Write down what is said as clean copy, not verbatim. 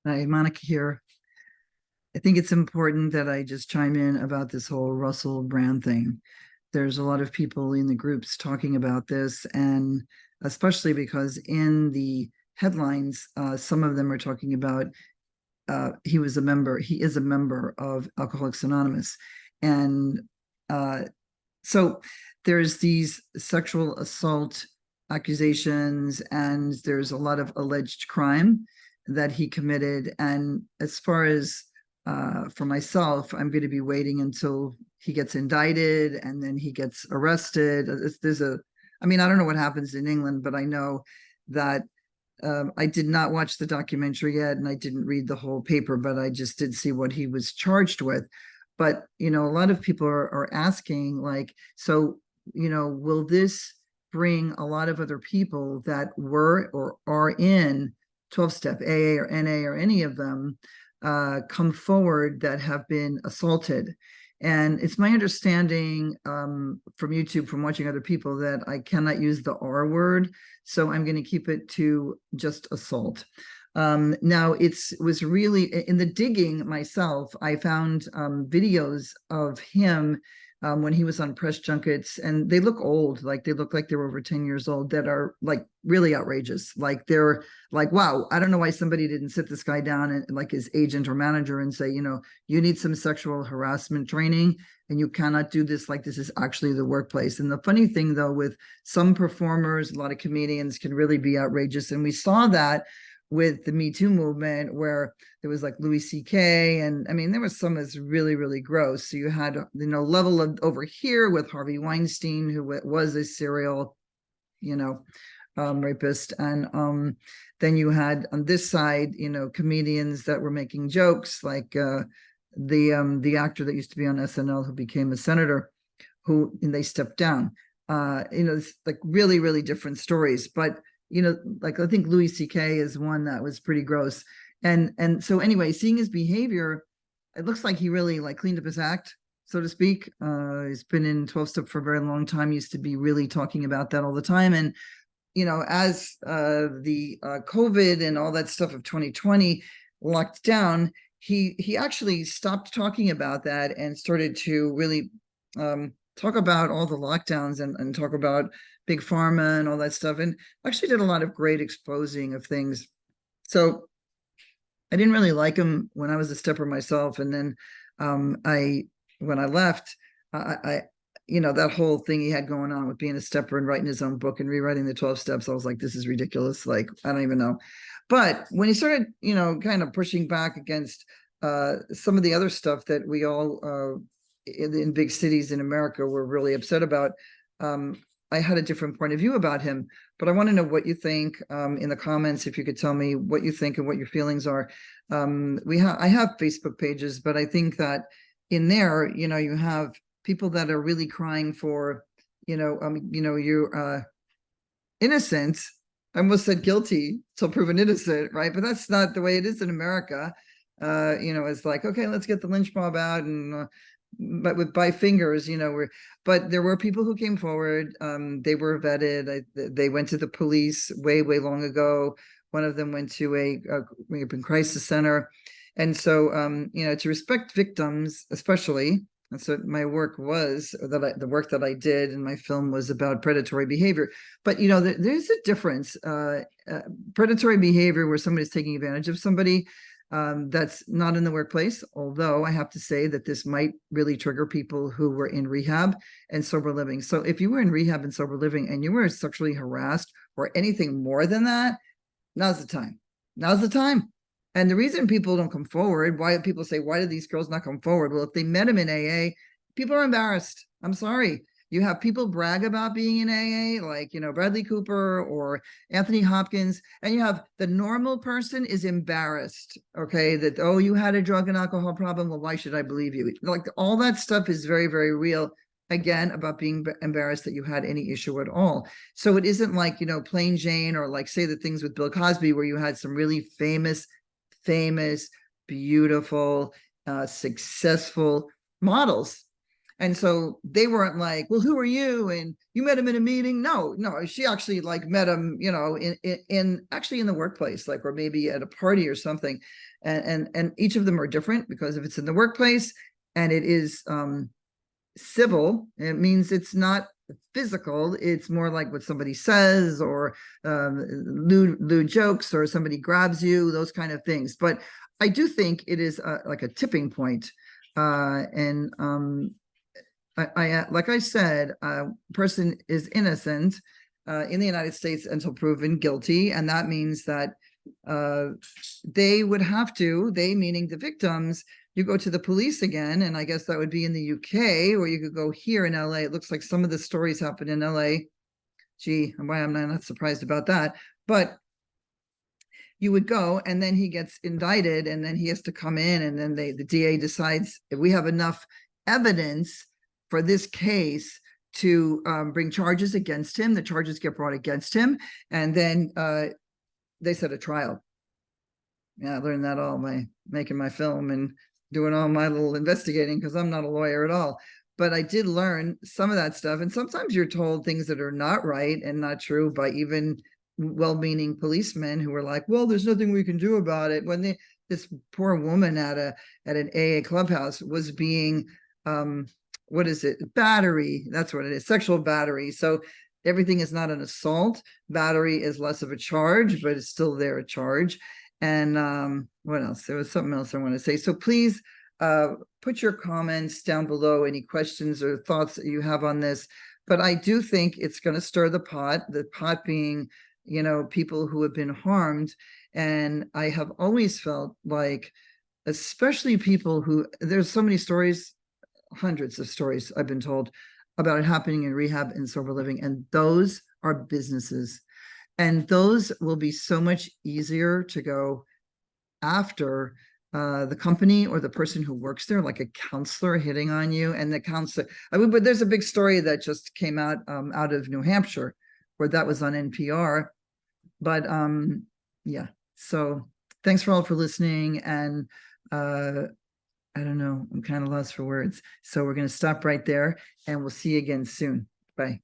Hi, Monica here. I think it's important that I just chime in about this whole Russell Brand thing. There's a lot of people in the groups talking about this, and especially because in the headlines, some of them are talking about he is a member of Alcoholics Anonymous. And uh, so there's these sexual assault accusations, and there's a lot of alleged crime that he committed. And as far as for myself, I'm going to be waiting until he gets indicted and then he gets arrested. I mean, I don't know what happens in England, but I know that I did not watch the documentary yet, and I didn't read the whole paper, but I just did see what he was charged with. But a lot of people are asking, like, so will this bring a lot of other people that were or are in 12-step AA or NA or any of them come forward that have been assaulted? And it's my understanding from YouTube, from watching other people, that I cannot use the R word. So I'm going to keep it to just assault. Now, it was really in the digging myself, I found videos of him when he was on press junkets, and they look old, like they look like they were over 10 years old, that are like really outrageous. Like they're like, wow, I don't know why somebody didn't sit this guy down and like his agent or manager and say, you need some sexual harassment training, and you cannot do this like this is actually the workplace. And the funny thing, though, with some performers, a lot of comedians can really be outrageous. And we saw that with the Me Too movement, where there was like Louis C.K. And I mean, there was some that's really, really gross. So you had, level of over here with Harvey Weinstein, who was a serial, rapist. And then you had on this side, comedians that were making jokes, like the actor that used to be on SNL who became a senator, and they stepped down. It's like really, really different stories. But like I think Louis C.K. is one that was pretty gross. And so anyway, seeing his behavior, it looks like he really like cleaned up his act, so to speak. He's been in 12-step for a very long time, used to be really talking about that all the time. And, as the COVID and all that stuff of 2020 locked down, he actually stopped talking about that and started to really talk about all the lockdowns and talk about big pharma and all that stuff, and actually did a lot of great exposing of things. So I didn't really like him when I was a stepper myself. And then when I left, I that whole thing he had going on with being a stepper and writing his own book and rewriting the 12 steps, I was like, this is ridiculous. Like, I don't even know. But when he started, kind of pushing back against some of the other stuff that we all in big cities in America were really upset about, I had a different point of view about him. But I want to know what you think in the comments. If you could tell me what you think and what your feelings are. I have Facebook pages, but I think that in there, you have people that are really crying for, you're innocent. I almost said guilty till proven innocent, right? But that's not the way it is in America. It's like, okay, let's get the lynch mob out, and but by fingers, but there were people who came forward. They were vetted. They went to the police way, way long ago. One of them went to a rape crisis center. And so, to respect victims, especially, that's what my work was, the work that I did in my film was about predatory behavior. But, there's a difference. Predatory behavior where somebody's taking advantage of somebody, that's not in the workplace, although I have to say that this might really trigger people who were in rehab and sober living. So if you were in rehab and sober living and you were sexually harassed or anything more than that, now's the time. Now's the time. And the reason people don't come forward, why people say, why did these girls not come forward? Well, if they met him in AA, people are embarrassed. I'm sorry. You have people brag about being in AA, like, Bradley Cooper or Anthony Hopkins, and you have the normal person is embarrassed, okay, that, oh, you had a drug and alcohol problem. Well, why should I believe you? Like, all that stuff is very, very real, again, about being embarrassed that you had any issue at all. So it isn't like, plain Jane, or like, say, the things with Bill Cosby, where you had some really famous, beautiful, successful models. And so they weren't like, well, who are you? And you met him in a meeting? No, she actually like met him, in actually in the workplace, like, or maybe at a party or something. And each of them are different, because if it's in the workplace and it is civil, it means it's not physical. It's more like what somebody says, or lewd jokes, or somebody grabs you, those kind of things. But I do think it is like a tipping point. And I like I said, a person is innocent in the United States until proven guilty, and that means that they would have to, they meaning the victims, you go to the police again, and I guess that would be in the UK, or you could go here in LA. It looks like some of the stories happen in LA. Gee, why I'm not surprised about that. But you would go, and then he gets indicted, and then he has to come in, and then the DA decides, if we have enough evidence for this case to bring charges against him, the charges get brought against him, and then they set a trial. Yeah, I learned that all by making my film and doing all my little investigating, because I'm not a lawyer at all. But I did learn some of that stuff. And sometimes you're told things that are not right and not true by even well-meaning policemen who are like, well, there's nothing we can do about it. When this poor woman at an AA clubhouse was being what is it? Battery. That's what it is. Sexual battery. So everything is not an assault. Battery is less of a charge, but it's still there, a charge. And what else? There was something else I want to say. So please put your comments down below, any questions or thoughts that you have on this. But I do think it's going to stir the pot being, people who have been harmed. And I have always felt like, especially people who, there's so many stories, hundreds of stories I've been told about it happening in rehab and sober living, and those are businesses. And those will be so much easier to go after the company or the person who works there, like a counselor hitting on you. And the counselor, but there's a big story that just came out out of New Hampshire, where that was on NPR. But yeah, so thanks for all for listening. And I don't know, I'm kind of lost for words. So we're going to stop right there, and we'll see you again soon. Bye.